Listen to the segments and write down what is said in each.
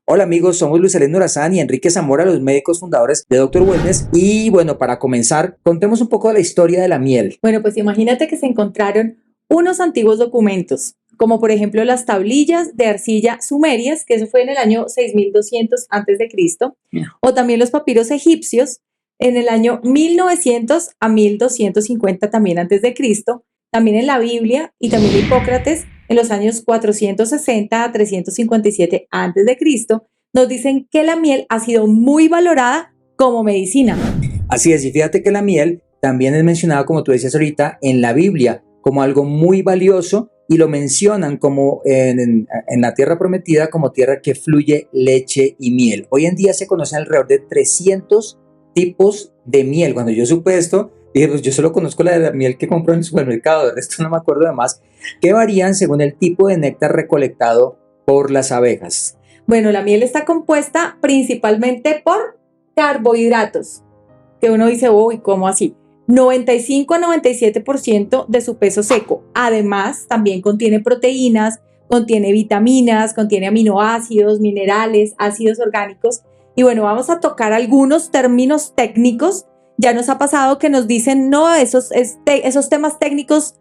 Hola amigos, somos Luis Alén Urazán y Enrique Zamora, los médicos fundadores de Doctor Wellness. Y bueno, para comenzar, contemos un poco de la historia de la miel. Bueno, pues imagínate que se encontraron unos antiguos documentos, como por ejemplo las tablillas de arcilla sumerias, que eso fue en el año 6200 a.C., o también los papiros egipcios en el año 1900 a 1250 también antes de Cristo, también en la Biblia y también de Hipócrates en los años 460 a 357 antes de Cristo, nos dicen que la miel ha sido muy valorada como medicina. Así es, y fíjate que la miel también es mencionada, como tú decías ahorita, en la Biblia como algo muy valioso y lo mencionan como en la tierra prometida como tierra que fluye leche y miel. Hoy en día se conocen alrededor de 300 tipos de miel. Cuando yo supe esto, dije, pues yo solo conozco la de la miel que compro en el supermercado, de resto no me acuerdo de más, que varían según el tipo de néctar recolectado por las abejas. Bueno, la miel está compuesta principalmente por carbohidratos, que uno dice, uy, ¿cómo así? 95 a 97% de su peso seco. Además, también contiene proteínas, contiene vitaminas, contiene aminoácidos, minerales, ácidos orgánicos. Y bueno, vamos a tocar algunos términos técnicos. Ya nos ha pasado que nos dicen, no, esos temas técnicos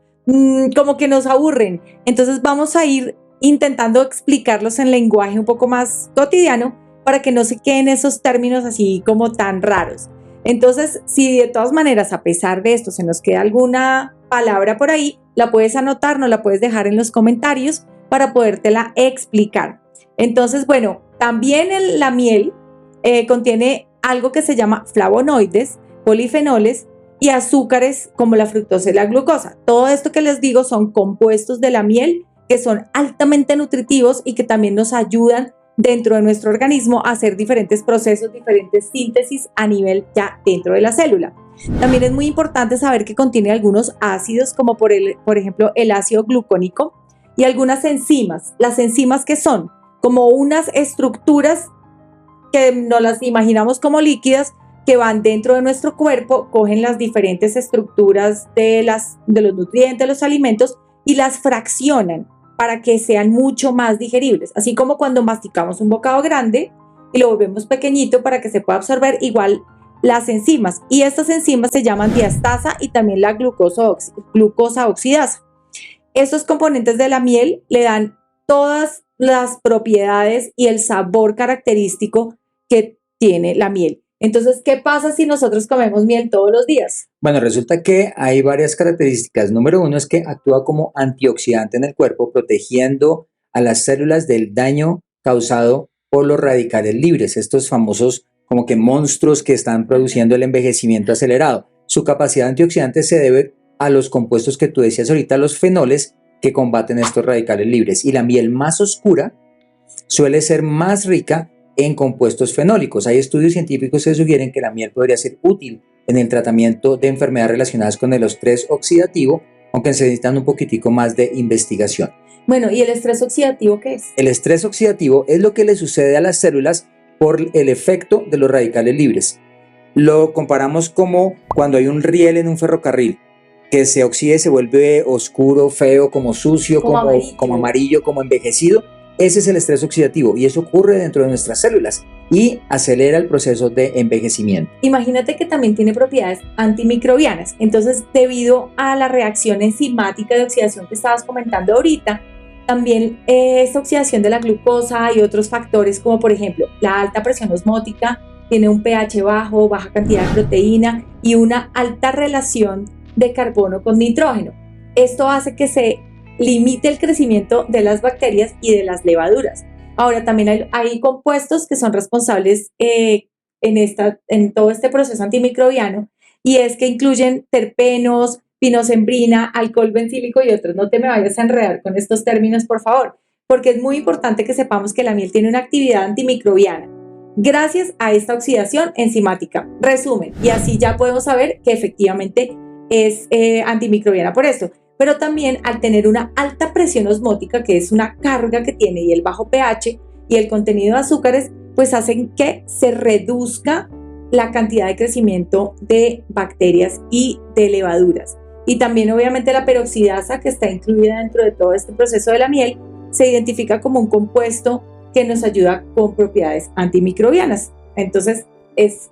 como que nos aburren. Entonces vamos a ir intentando explicarlos en lenguaje un poco más cotidiano para que no se queden esos términos así como tan raros. Entonces, si de todas maneras, a pesar de esto, se nos queda alguna palabra por ahí, la puedes anotar, nos la puedes dejar en los comentarios para podértela explicar. Entonces, bueno, también la miel contiene algo que se llama flavonoides, polifenoles y azúcares como la fructosa y la glucosa. Todo esto que les digo son compuestos de la miel que son altamente nutritivos y que también nos ayudan dentro de nuestro organismo a hacer diferentes procesos, diferentes síntesis a nivel ya dentro de la célula. También es muy importante saber que contiene algunos ácidos como por ejemplo el ácido glucónico y algunas enzimas. Las enzimas que son como unas estructuras que nos las imaginamos como líquidas que van dentro de nuestro cuerpo, cogen las diferentes estructuras de los nutrientes, de los alimentos y las fraccionan para que sean mucho más digeribles. Así como cuando masticamos un bocado grande y lo volvemos pequeñito para que se pueda absorber, igual las enzimas. Y estas enzimas se llaman diastasa y también la glucosa oxidasa. Estos componentes de la miel le dan todas las propiedades y el sabor característico que tiene la miel. Entonces, ¿qué pasa si nosotros comemos miel todos los días? Bueno, resulta que hay varias características. Número uno es que actúa como antioxidante en el cuerpo, protegiendo a las células del daño causado por los radicales libres, estos famosos como que monstruos que están produciendo el envejecimiento acelerado. Su capacidad antioxidante se debe a los compuestos que tú decías ahorita, los fenoles, que combaten estos radicales libres. Y la miel más oscura suele ser más rica en compuestos fenólicos. Hay estudios científicos que sugieren que la miel podría ser útil en el tratamiento de enfermedades relacionadas con el estrés oxidativo, aunque se necesitan un poquitico más de investigación. Bueno, ¿y el estrés oxidativo qué es? El estrés oxidativo es lo que le sucede a las células por el efecto de los radicales libres. Lo comparamos como cuando hay un riel en un ferrocarril, que se oxida y se vuelve oscuro, feo, como sucio, como amarillo, como envejecido. Ese es el estrés oxidativo y eso ocurre dentro de nuestras células y acelera el proceso de envejecimiento. Imagínate que también tiene propiedades antimicrobianas. Entonces, debido a la reacción enzimática de oxidación que estabas comentando ahorita, también esta oxidación de la glucosa y otros factores como por ejemplo la alta presión osmótica, tiene un pH bajo, baja cantidad de proteína y una alta relación de carbono con nitrógeno. Esto hace que se limite el crecimiento de las bacterias y de las levaduras. Ahora también hay compuestos que son responsables en todo este proceso antimicrobiano y es que incluyen terpenos, pinosembrina, alcohol bencílico y otros. No te me vayas a enredar con estos términos, por favor, porque es muy importante que sepamos que la miel tiene una actividad antimicrobiana gracias a esta oxidación enzimática. Resumen, y así ya podemos saber que efectivamente es antimicrobiana por esto. Pero también al tener una alta presión osmótica, que es una carga que tiene, y el bajo pH y el contenido de azúcares, pues hacen que se reduzca la cantidad de crecimiento de bacterias y de levaduras. Y también obviamente la peroxidasa, que está incluida dentro de todo este proceso de la miel, se identifica como un compuesto que nos ayuda con propiedades antimicrobianas. Entonces, es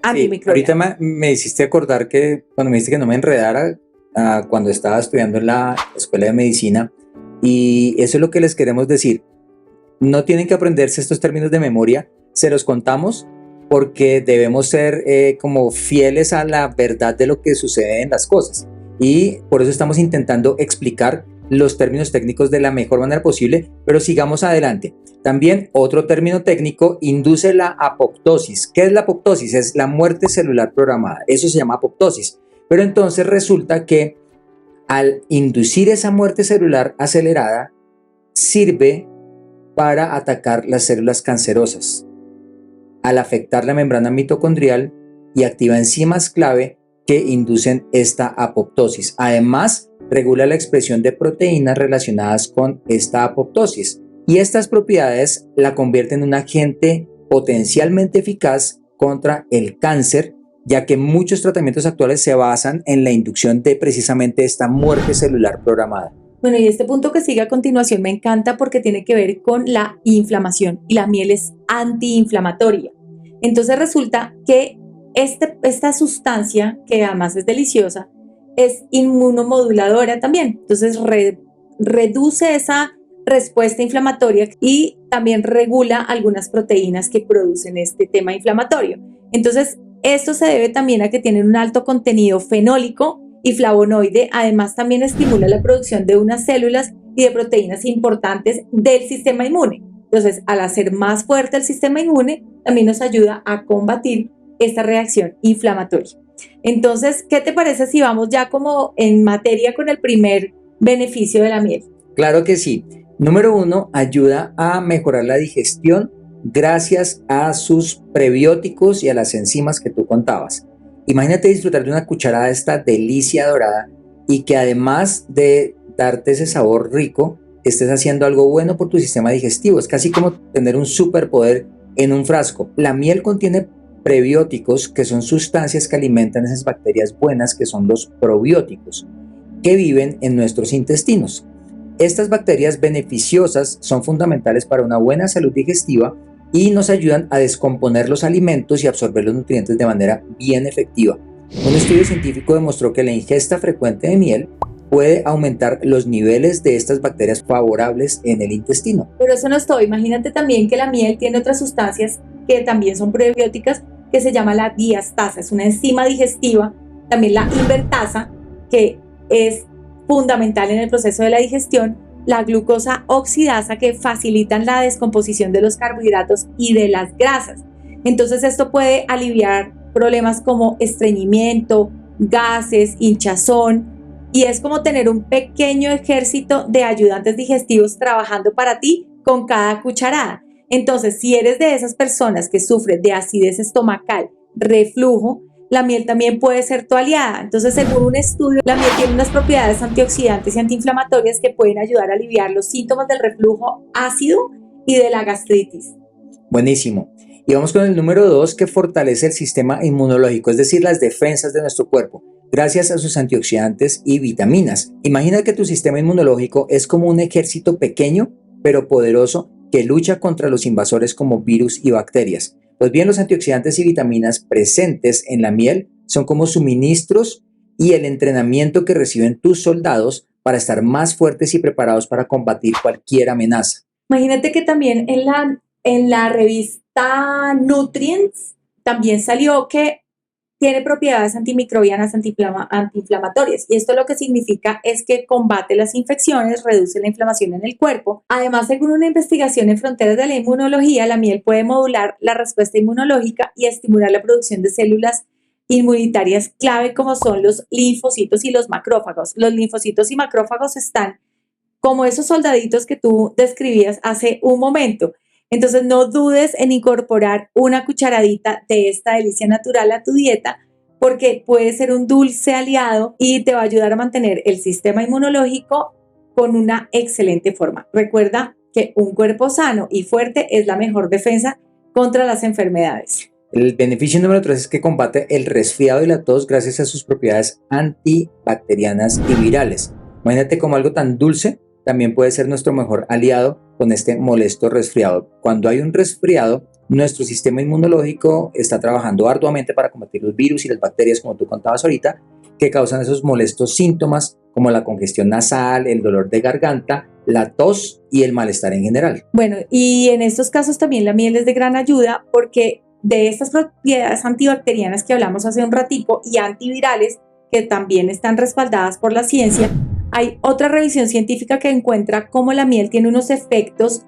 antimicrobiano. Sí, ahorita me hiciste acordar que cuando me dijiste que no me enredara, cuando estaba estudiando en la escuela de medicina, y eso es lo que les queremos decir. No tienen que aprenderse estos términos de memoria, se los contamos porque debemos ser como fieles a la verdad de lo que sucede en las cosas. Y por eso estamos intentando explicar los términos técnicos de la mejor manera posible, pero sigamos adelante. También otro término técnico, induce la apoptosis. ¿Qué es la apoptosis? Es la muerte celular programada. Eso se llama apoptosis. Pero entonces resulta que al inducir esa muerte celular acelerada, sirve para atacar las células cancerosas, al afectar la membrana mitocondrial y activa enzimas clave que inducen esta apoptosis. Además, regula la expresión de proteínas relacionadas con esta apoptosis y estas propiedades la convierten en un agente potencialmente eficaz contra el cáncer, ya que muchos tratamientos actuales se basan en la inducción de precisamente esta muerte celular programada. Bueno, y este punto que sigue a continuación me encanta porque tiene que ver con la inflamación y la miel es antiinflamatoria. Entonces resulta que esta sustancia, que además es deliciosa, es inmunomoduladora también. Entonces reduce esa respuesta inflamatoria y también regula algunas proteínas que producen este tema inflamatorio. Entonces, esto se debe también a que tienen un alto contenido fenólico y flavonoide. Además, también estimula la producción de unas células y de proteínas importantes del sistema inmune. Entonces, al hacer más fuerte el sistema inmune, también nos ayuda a combatir esta reacción inflamatoria. Entonces, ¿qué te parece si vamos ya como en materia con el primer beneficio de la miel? Claro que sí. Número 1, ayuda a mejorar la digestión gracias a sus prebióticos y a las enzimas que tú contabas. Imagínate disfrutar de una cucharada de esta delicia dorada y que además de darte ese sabor rico, estés haciendo algo bueno por tu sistema digestivo. Es casi como tener un superpoder en un frasco. La miel contiene prebióticos, que son sustancias que alimentan esas bacterias buenas, que son los probióticos, que viven en nuestros intestinos. Estas bacterias beneficiosas son fundamentales para una buena salud digestiva y nos ayudan a descomponer los alimentos y absorber los nutrientes de manera bien efectiva. Un estudio científico demostró que la ingesta frecuente de miel puede aumentar los niveles de estas bacterias favorables en el intestino. Pero eso no es todo. Imagínate también que la miel tiene otras sustancias que también son prebióticas, que se llama la diastasa. Es una enzima digestiva, también la invertasa, que es fundamental en el proceso de la digestión, la glucosa oxidasa, que facilitan la descomposición de los carbohidratos y de las grasas. Entonces esto puede aliviar problemas como estreñimiento, gases, hinchazón, y es como tener un pequeño ejército de ayudantes digestivos trabajando para ti con cada cucharada. Entonces, si eres de esas personas que sufren de acidez estomacal, reflujo, la miel también puede ser tu aliada. Entonces, según un estudio, la miel tiene unas propiedades antioxidantes y antiinflamatorias que pueden ayudar a aliviar los síntomas del reflujo ácido y de la gastritis. Buenísimo. Y vamos con el número 2, que fortalece el sistema inmunológico, es decir, las defensas de nuestro cuerpo, gracias a sus antioxidantes y vitaminas. Imagina que tu sistema inmunológico es como un ejército pequeño, pero poderoso, que lucha contra los invasores como virus y bacterias. Pues bien, los antioxidantes y vitaminas presentes en la miel son como suministros y el entrenamiento que reciben tus soldados para estar más fuertes y preparados para combatir cualquier amenaza. Imagínate que también en la revista Nutrients también salió que tiene propiedades antimicrobianas, antiinflamatorias, y esto lo que significa es que combate las infecciones, reduce la inflamación en el cuerpo. Además, según una investigación en Fronteras de la Inmunología, la miel puede modular la respuesta inmunológica y estimular la producción de células inmunitarias clave, como son los linfocitos y los macrófagos. Los linfocitos y macrófagos están como esos soldaditos que tú describías hace un momento. Entonces no dudes en incorporar una cucharadita de esta delicia natural a tu dieta, porque puede ser un dulce aliado y te va a ayudar a mantener el sistema inmunológico con una excelente forma. Recuerda que un cuerpo sano y fuerte es la mejor defensa contra las enfermedades. El beneficio número 3 es que combate el resfriado y la tos gracias a sus propiedades antibacterianas y virales. Imagínate cómo algo tan dulce también puede ser nuestro mejor aliado con este molesto resfriado. Cuando hay un resfriado, nuestro sistema inmunológico está trabajando arduamente para combatir los virus y las bacterias, como tú contabas ahorita, que causan esos molestos síntomas como la congestión nasal, el dolor de garganta, la tos y el malestar en general. Bueno, y en estos casos también la miel es de gran ayuda porque de estas propiedades antibacterianas que hablamos hace un ratico y antivirales que también están respaldadas por la ciencia, hay otra revisión científica que encuentra cómo la miel tiene unos efectos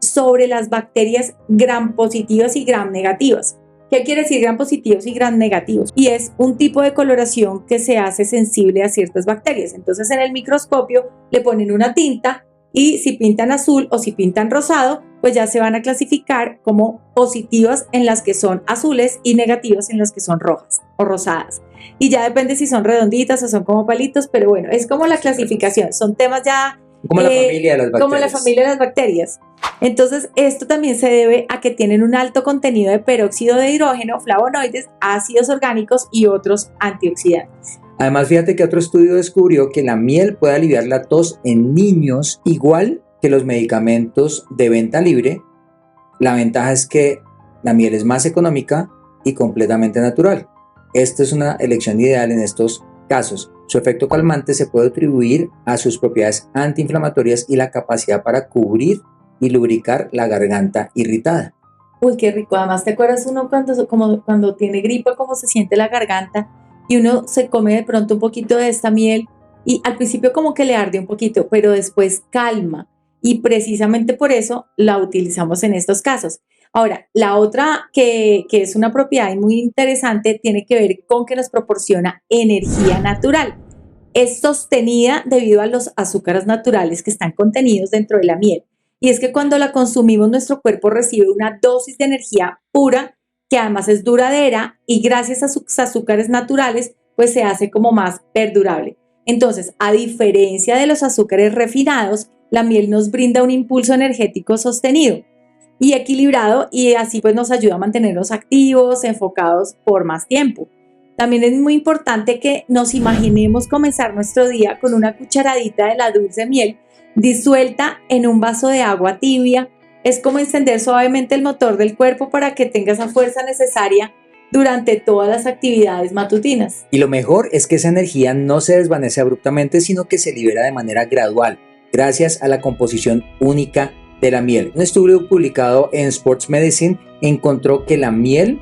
sobre las bacterias gram positivas y gram negativas. ¿Qué quiere decir gram positivos y gram negativos? Y es un tipo de coloración que se hace sensible a ciertas bacterias. Entonces en el microscopio le ponen una tinta y si pintan azul o si pintan rosado, pues ya se van a clasificar como positivas en las que son azules y negativas en las que son rojas o rosadas. Y ya depende si son redonditas o son como palitos, pero bueno, es como la clasificación. Son temas ya como la familia de las bacterias. Como la familia de las bacterias. Entonces, esto también se debe a que tienen un alto contenido de peróxido de hidrógeno, flavonoides, ácidos orgánicos y otros antioxidantes. Además, fíjate que otro estudio descubrió que la miel puede aliviar la tos en niños igual que los medicamentos de venta libre. La ventaja es que la miel es más económica y completamente natural. Esta es una elección ideal en estos casos. Su efecto calmante se puede atribuir a sus propiedades antiinflamatorias y la capacidad para cubrir y lubricar la garganta irritada. Uy, qué rico. Además, ¿te acuerdas uno cuando tiene gripa, cómo se siente la garganta y uno se come de pronto un poquito de esta miel y al principio como que le arde un poquito, pero después calma y precisamente por eso la utilizamos en estos casos. Ahora, la otra que es una propiedad muy interesante tiene que ver con que nos proporciona energía natural. Es sostenida debido a los azúcares naturales que están contenidos dentro de la miel. Y es que cuando la consumimos, nuestro cuerpo recibe una dosis de energía pura que además es duradera y gracias a sus azúcares naturales, pues se hace como más perdurable. Entonces, a diferencia de los azúcares refinados, la miel nos brinda un impulso energético sostenido y equilibrado y así pues nos ayuda a mantenernos activos, enfocados por más tiempo. También es muy importante que nos imaginemos comenzar nuestro día con una cucharadita de la dulce miel disuelta en un vaso de agua tibia. Es como encender suavemente el motor del cuerpo para que tenga esa fuerza necesaria durante todas las actividades matutinas. Y lo mejor es que esa energía no se desvanece abruptamente, sino que se libera de manera gradual, gracias a la composición única de la miel. Un estudio publicado en Sports Medicine encontró que la miel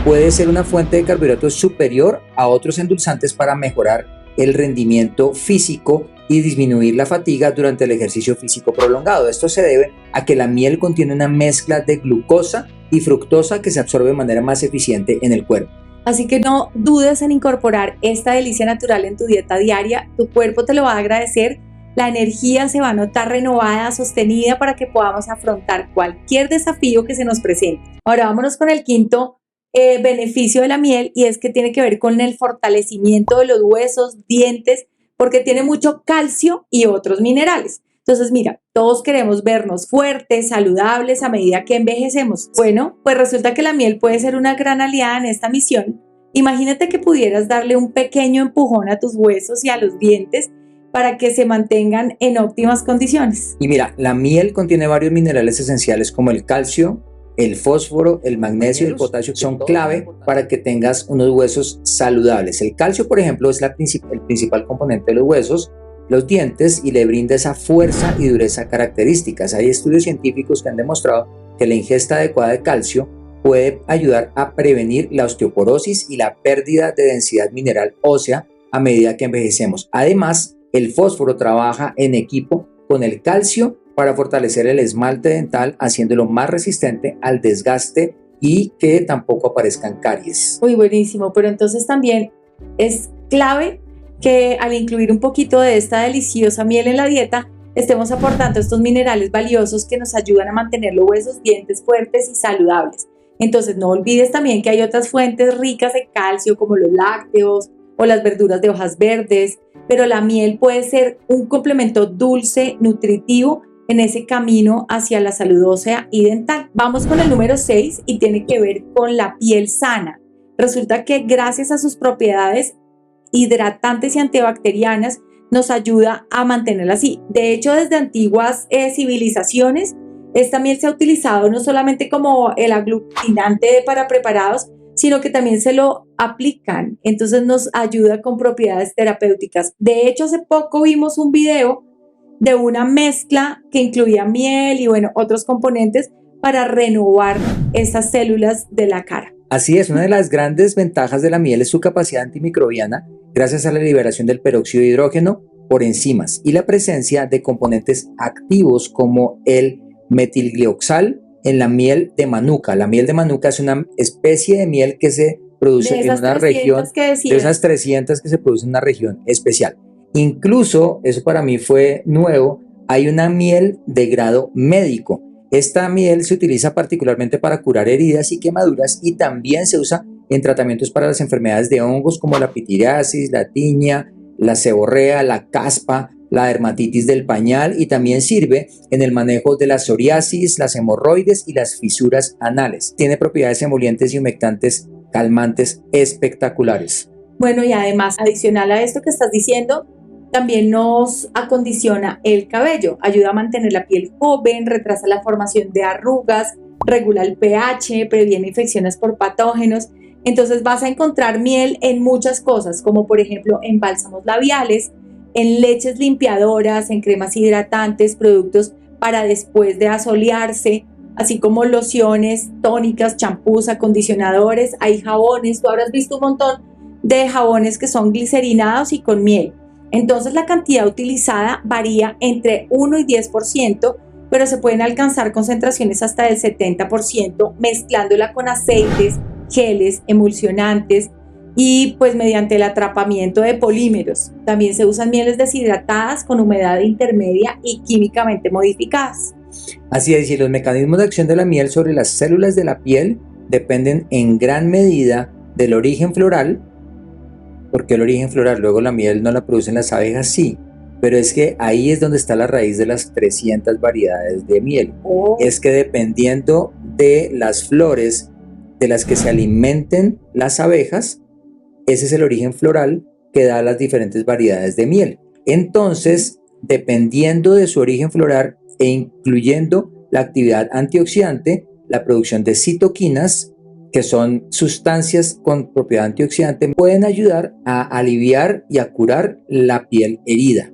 puede ser una fuente de carbohidratos superior a otros endulzantes para mejorar el rendimiento físico y disminuir la fatiga durante el ejercicio físico prolongado. Esto se debe a que la miel contiene una mezcla de glucosa y fructosa que se absorbe de manera más eficiente en el cuerpo. Así que no dudes en incorporar esta delicia natural en tu dieta diaria. Tu cuerpo te lo va a agradecer. La energía se va a notar renovada, sostenida para que podamos afrontar cualquier desafío que se nos presente. Ahora vámonos con el quinto beneficio de la miel y es que tiene que ver con el fortalecimiento de los huesos, dientes, porque tiene mucho calcio y otros minerales. Entonces, mira, todos queremos vernos fuertes, saludables a medida que envejecemos. Bueno, pues resulta que la miel puede ser una gran aliada en esta misión. Imagínate que pudieras darle un pequeño empujón a tus huesos y a los dientes para que se mantengan en óptimas condiciones. Y mira, la miel contiene varios minerales esenciales como el calcio, el fósforo, el magnesio y el potasio, son clave para que tengas unos huesos saludables. El calcio, por ejemplo, es el principal componente de los huesos, los dientes, y le brinda esa fuerza y dureza características. Hay estudios científicos que han demostrado que la ingesta adecuada de calcio puede ayudar a prevenir la osteoporosis y la pérdida de densidad mineral ósea a medida que envejecemos. Además, el fósforo trabaja en equipo con el calcio para fortalecer el esmalte dental, haciéndolo más resistente al desgaste y que tampoco aparezcan caries. Uy, buenísimo, pero entonces también es clave que al incluir un poquito de esta deliciosa miel en la dieta, estemos aportando estos minerales valiosos que nos ayudan a mantener los huesos, dientes fuertes y saludables. Entonces no olvides también que hay otras fuentes ricas de calcio como los lácteos o las verduras de hojas verdes, pero la miel puede ser un complemento dulce, nutritivo, en ese camino hacia la salud ósea y dental. Vamos con el número 6 y tiene que ver con la piel sana. Resulta que gracias a sus propiedades hidratantes y antibacterianas, nos ayuda a mantenerla así. De hecho, desde antiguas civilizaciones, esta miel se ha utilizado no solamente como el aglutinante para preparados, sino que también se lo aplican. Entonces nos ayuda con propiedades terapéuticas. De hecho, hace poco vimos un video de una mezcla que incluía miel y bueno, otros componentes para renovar esas células de la cara. Así es, una de las grandes ventajas de la miel es su capacidad antimicrobiana gracias a la liberación del peróxido de hidrógeno por enzimas y la presencia de componentes activos como el metilglioxal en la miel de manuka. La miel de manuka es una especie de miel que se produce en una región, de esas 300 que se producen en una región especial. Incluso, eso para mí fue nuevo, hay una miel de grado médico. Esta miel se utiliza particularmente para curar heridas y quemaduras y también se usa en tratamientos para las enfermedades de hongos como la pitiriasis, la tiña, la seborrea, la caspa, la dermatitis del pañal y también sirve en el manejo de la psoriasis, las hemorroides y las fisuras anales. Tiene propiedades emolientes y humectantes calmantes espectaculares. Bueno, y además, adicional a esto que estás diciendo, también nos acondiciona el cabello, ayuda a mantener la piel joven, retrasa la formación de arrugas, regula el pH, previene infecciones por patógenos. Entonces vas a encontrar miel en muchas cosas, como por ejemplo en bálsamos labiales, en leches limpiadoras, en cremas hidratantes, productos para después de asolearse, así como lociones, tónicas, champús, acondicionadores, hay jabones, tú habrás visto un montón de jabones que son glicerinados y con miel. Entonces la cantidad utilizada varía entre 1 y 10%, pero se pueden alcanzar concentraciones hasta del 70% mezclándola con aceites, geles, emulsionantes y pues mediante el atrapamiento de polímeros. También se usan mieles deshidratadas con humedad intermedia y químicamente modificadas. Así es, y los mecanismos de acción de la miel sobre las células de la piel dependen en gran medida del origen floral. ¿Por qué el origen floral? Luego la miel no la producen las abejas, sí, pero es que ahí es donde está la raíz de las 300 variedades de miel. Es que dependiendo de las flores de las que se alimenten las abejas, ese es el origen floral que da las diferentes variedades de miel. Entonces, dependiendo de su origen floral e incluyendo la actividad antioxidante, la producción de citoquinas, que son sustancias con propiedad antioxidante, pueden ayudar a aliviar y a curar la piel herida.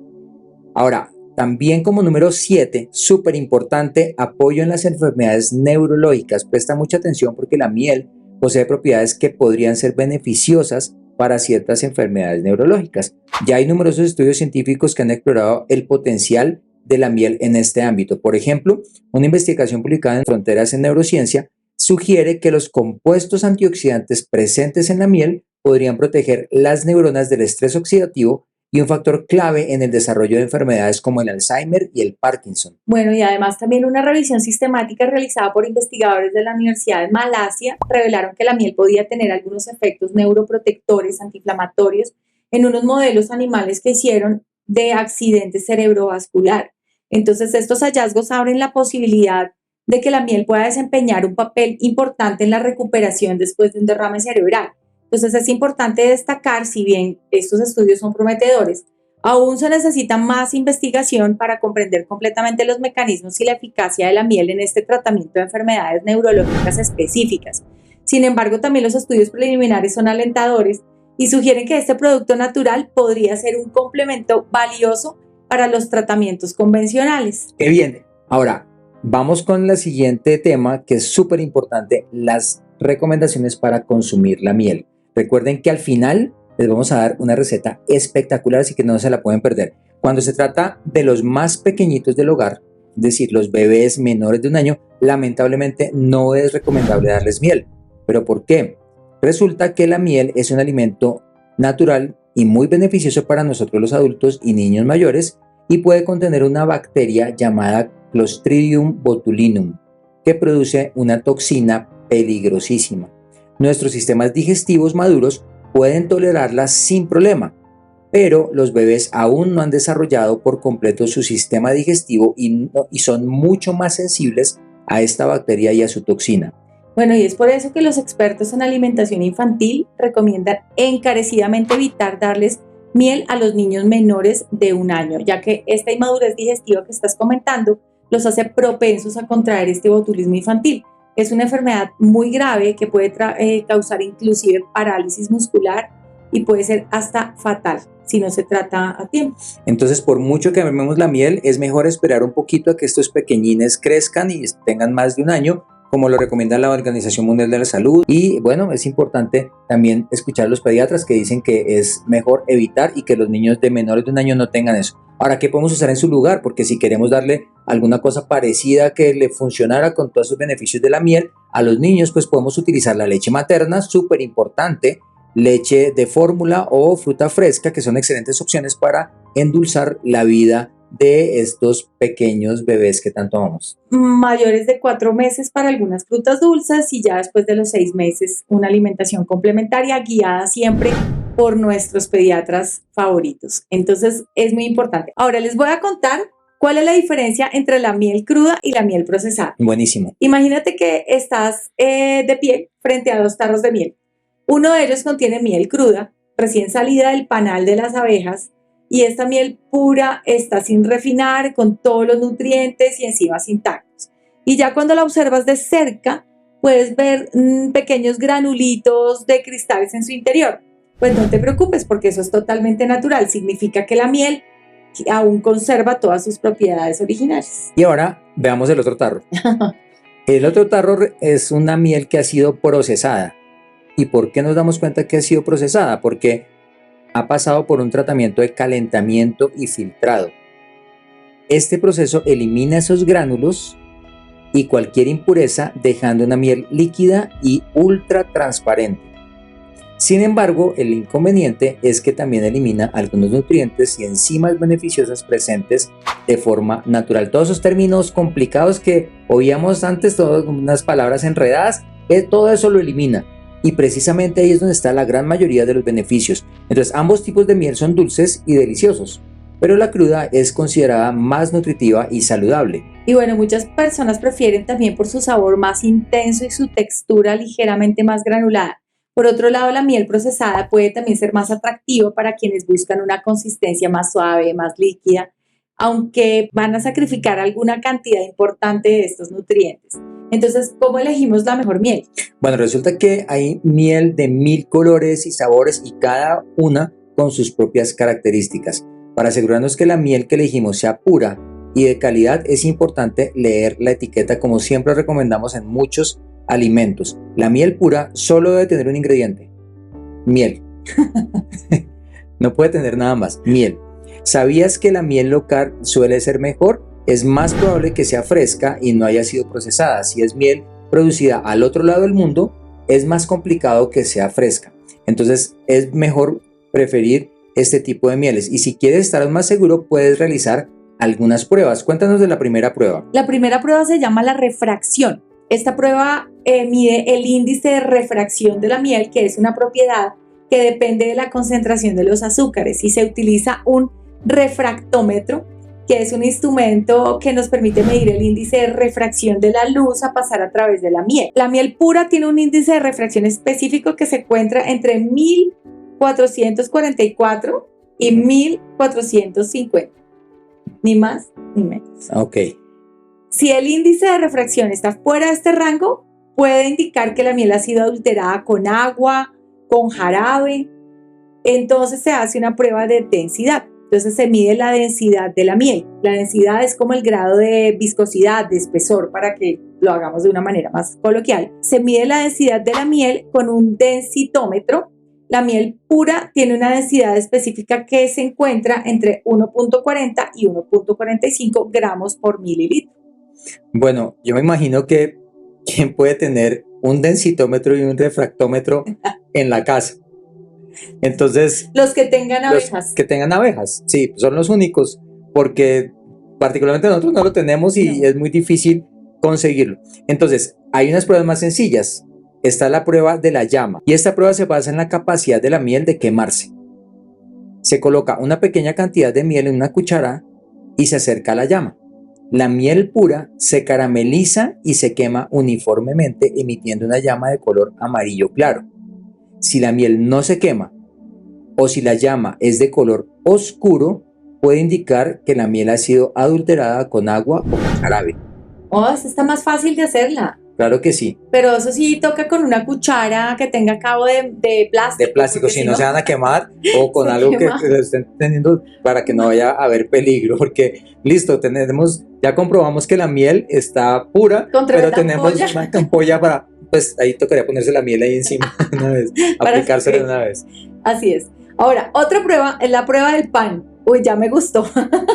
Ahora, también como número 7, súper importante, apoyo en las enfermedades neurológicas. Presta mucha atención porque la miel posee propiedades que podrían ser beneficiosas para ciertas enfermedades neurológicas. Ya hay numerosos estudios científicos que han explorado el potencial de la miel en este ámbito. Por ejemplo, una investigación publicada en Fronteras en Neurociencia sugiere que los compuestos antioxidantes presentes en la miel podrían proteger las neuronas del estrés oxidativo y un factor clave en el desarrollo de enfermedades como el Alzheimer y el Parkinson. Bueno, y además también una revisión sistemática realizada por investigadores de la Universidad de Malasia revelaron que la miel podía tener algunos efectos neuroprotectores, antiinflamatorios, en unos modelos animales que hicieron de accidente cerebrovascular. Entonces, estos hallazgos abren la posibilidad de que la miel pueda desempeñar un papel importante en la recuperación después de un derrame cerebral. Entonces es importante destacar, si bien estos estudios son prometedores, aún se necesita más investigación para comprender completamente los mecanismos y la eficacia de la miel en este tratamiento de enfermedades neurológicas específicas. Sin embargo, también los estudios preliminares son alentadores y sugieren que este producto natural podría ser un complemento valioso para los tratamientos convencionales. ¡Qué bien! Ahora, vamos con el siguiente tema que es súper importante, las recomendaciones para consumir la miel. Recuerden que al final les vamos a dar una receta espectacular, así que no se la pueden perder. Cuando se trata de los más pequeñitos del hogar, es decir, los bebés menores de 1 año, lamentablemente no es recomendable darles miel. ¿Pero por qué? Resulta que la miel es un alimento natural y muy beneficioso para nosotros los adultos y niños mayores y puede contener una bacteria llamada Clostridium botulinum que produce una toxina peligrosísima. Nuestros sistemas digestivos maduros pueden tolerarla sin problema, pero los bebés aún no han desarrollado por completo su sistema digestivo y son mucho más sensibles a esta bacteria y a su toxina. Bueno, y es por eso que los expertos en alimentación infantil recomiendan encarecidamente evitar darles miel a los niños menores de 1 año, ya que esta inmadurez digestiva que estás comentando los hace propensos a contraer este botulismo infantil. Es una enfermedad muy grave que puede causar inclusive parálisis muscular y puede ser hasta fatal si no se trata a tiempo. Entonces, por mucho que amemos la miel, es mejor esperar un poquito a que estos pequeñines crezcan y tengan más de 1 año, como lo recomienda la Organización Mundial de la Salud. Y bueno, es importante también escuchar a los pediatras que dicen que es mejor evitar y que los niños de menores de 1 año no tengan eso. Ahora, ¿qué podemos usar en su lugar? Porque si queremos darle alguna cosa parecida que le funcionara con todos sus beneficios de la miel a los niños, pues podemos utilizar la leche materna, súper importante, leche de fórmula o fruta fresca, que son excelentes opciones para endulzar la vida de estos pequeños bebés que tanto amamos. Mayores de 4 meses para algunas frutas dulces y ya después de los 6 meses una alimentación complementaria guiada siempre por nuestros pediatras favoritos. Entonces es muy importante. Ahora les voy a contar cuál es la diferencia entre la miel cruda y la miel procesada. Buenísimo. Imagínate que estás de pie frente a 2 tarros de miel. Uno de ellos contiene miel cruda, recién salida del panal de las abejas, y esta miel pura está sin refinar, con todos los nutrientes y enzimas intactos. Y ya cuando la observas de cerca, puedes ver pequeños granulitos de cristales en su interior. Pues no te preocupes, porque eso es totalmente natural. Significa que la miel aún conserva todas sus propiedades originales. Y ahora veamos el otro tarro. El otro tarro es una miel que ha sido procesada. ¿Y por qué nos damos cuenta que ha sido procesada? Porque ha pasado por un tratamiento de calentamiento y filtrado. Este proceso elimina esos gránulos y cualquier impureza, dejando una miel líquida y ultra transparente. Sin embargo, el inconveniente es que también elimina algunos nutrientes y enzimas beneficiosas presentes de forma natural. Todos esos términos complicados que oíamos antes, todas unas palabras enredadas, todo eso lo elimina. Y precisamente ahí es donde está la gran mayoría de los beneficios. Entonces, ambos tipos de miel son dulces y deliciosos, pero la cruda es considerada más nutritiva y saludable. Y bueno, muchas personas prefieren también por su sabor más intenso y su textura ligeramente más granulada. Por otro lado, la miel procesada puede también ser más atractiva para quienes buscan una consistencia más suave, más líquida, aunque van a sacrificar alguna cantidad importante de estos nutrientes. Entonces, ¿cómo elegimos la mejor miel? Bueno, resulta que hay miel de 1000 colores y sabores y cada una con sus propias características. Para asegurarnos que la miel que elegimos sea pura y de calidad, es importante leer la etiqueta, como siempre recomendamos en muchos alimentos. La miel pura solo debe tener un ingrediente: miel. No puede tener nada más, miel. ¿Sabías que la miel local suele ser mejor? Es más probable que sea fresca y no haya sido procesada. Si es miel producida al otro lado del mundo, es más complicado que sea fresca. Entonces es mejor preferir este tipo de mieles. Y si quieres estar más seguro, puedes realizar algunas pruebas. Cuéntanos de la primera prueba. La primera prueba se llama la refracción. Esta prueba mide el índice de refracción de la miel, que es una propiedad que depende de la concentración de los azúcares, y se utiliza un refractómetro, que es un instrumento que nos permite medir el índice de refracción de la luz a pasar a través de la miel. La miel pura tiene un índice de refracción específico que se encuentra entre 1444 y 1450, ni más ni menos. Ok. Si el índice de refracción está fuera de este rango, puede indicar que la miel ha sido adulterada con agua, con jarabe. Entonces se hace una prueba de densidad. Entonces se mide la densidad de la miel. La densidad es como el grado de viscosidad, de espesor, para que lo hagamos de una manera más coloquial. Se mide la densidad de la miel con un densitómetro. La miel pura tiene una densidad específica que se encuentra entre 1.40 y 1.45 gramos por mililitro. Bueno, yo me imagino que ¿quién puede tener un densitómetro y un refractómetro en la casa? Entonces, los que tengan abejas. Los que tengan abejas, sí, son los únicos, porque particularmente nosotros no lo tenemos y es muy difícil conseguirlo. Entonces, hay unas pruebas más sencillas. Está la prueba de la llama, y esta prueba se basa en la capacidad de la miel de quemarse. Se coloca una pequeña cantidad de miel en una cuchara y se acerca a la llama. La miel pura se carameliza y se quema uniformemente, emitiendo una llama de color amarillo claro. Si la miel no se quema o si la llama es de color oscuro, puede indicar que la miel ha sido adulterada con agua o con jarabe. Oh, esta está más fácil de hacerla. Claro que sí. Pero eso sí toca con una cuchara que tenga cabo de plástico. De plástico, si no se van a quemar, o con algo que estén teniendo para que no vaya a haber peligro, porque listo, ya comprobamos que la miel está pura, pero tenemos una ampolla para, pues ahí tocaría ponerse la miel ahí encima de una vez, aplicársela de una vez. Así es. Ahora, otra prueba es la prueba del pan. Uy, ya me gustó.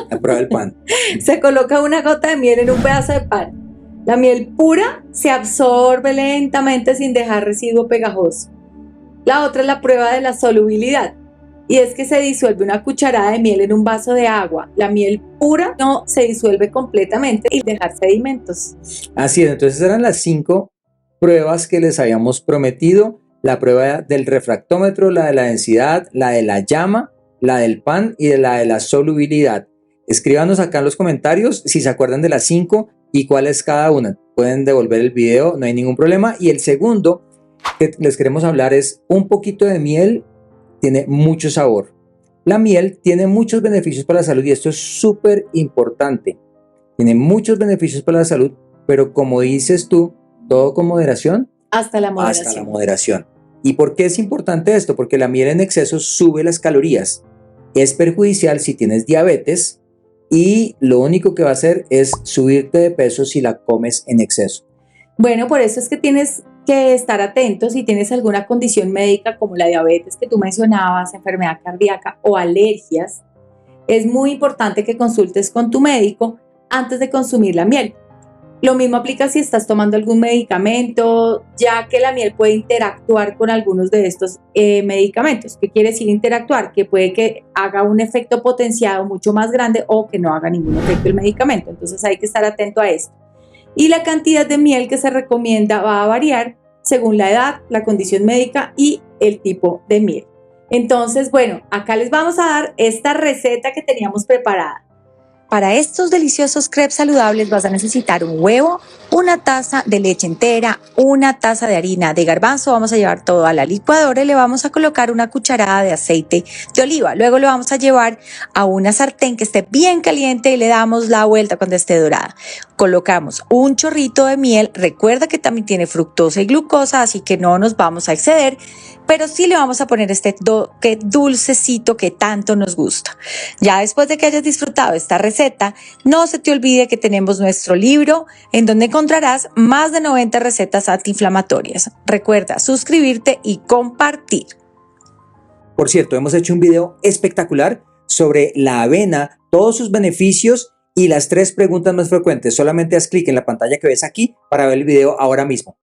La prueba del pan. Se coloca una gota de miel en un pedazo de pan. La miel pura se absorbe lentamente sin dejar residuo pegajoso. La otra es la prueba de la solubilidad, y es que se disuelve una cucharada de miel en un vaso de agua. La miel pura no se disuelve completamente y dejar sedimentos. Así es, entonces eran las 5 pruebas que les habíamos prometido: la prueba del refractómetro, la de la densidad, la de la llama, la del pan y la de la solubilidad. Escríbanos acá en los comentarios si se acuerdan de las 5 y cuál es cada una. Pueden devolver el video, no hay ningún problema. Y el segundo que les queremos hablar es: un poquito de miel tiene mucho sabor. La miel tiene muchos beneficios para la salud y esto es súper importante. Tiene muchos beneficios para la salud, pero como dices tú, todo con moderación. Hasta la moderación. Hasta la moderación. ¿Y por qué es importante esto? Porque la miel en exceso sube las calorías. Es perjudicial si tienes diabetes y lo único que va a hacer es subirte de peso si la comes en exceso. Bueno, por eso es que tienes que estar atento si tienes alguna condición médica como la diabetes que tú mencionabas, enfermedad cardíaca o alergias. Es muy importante que consultes con tu médico antes de consumir la miel. Lo mismo aplica si estás tomando algún medicamento, ya que la miel puede interactuar con algunos de estos medicamentos. ¿Qué quiere decir interactuar? Que puede que haga un efecto potenciado mucho más grande o que no haga ningún efecto el medicamento. Entonces hay que estar atento a esto. Y la cantidad de miel que se recomienda va a variar según la edad, la condición médica y el tipo de miel. Entonces, bueno, acá les vamos a dar esta receta que teníamos preparada. Para estos deliciosos crepes saludables vas a necesitar un huevo, una taza de leche entera, una taza de harina de garbanzo. Vamos a llevar todo a la licuadora y le vamos a colocar una cucharada de aceite de oliva. Luego lo vamos a llevar a una sartén que esté bien caliente y le damos la vuelta cuando esté dorada. Colocamos un chorrito de miel. Recuerda que también tiene fructosa y glucosa, así que no nos vamos a exceder, pero sí le vamos a poner este toque dulcecito que tanto nos gusta. Ya después de que hayas disfrutado esta receta, no se te olvide que tenemos nuestro libro en donde encontrarás más de 90 recetas antiinflamatorias. Recuerda suscribirte y compartir. Por cierto, hemos hecho un video espectacular sobre la avena, todos sus beneficios y las 3 preguntas más frecuentes. Solamente haz clic en la pantalla que ves aquí para ver el video ahora mismo.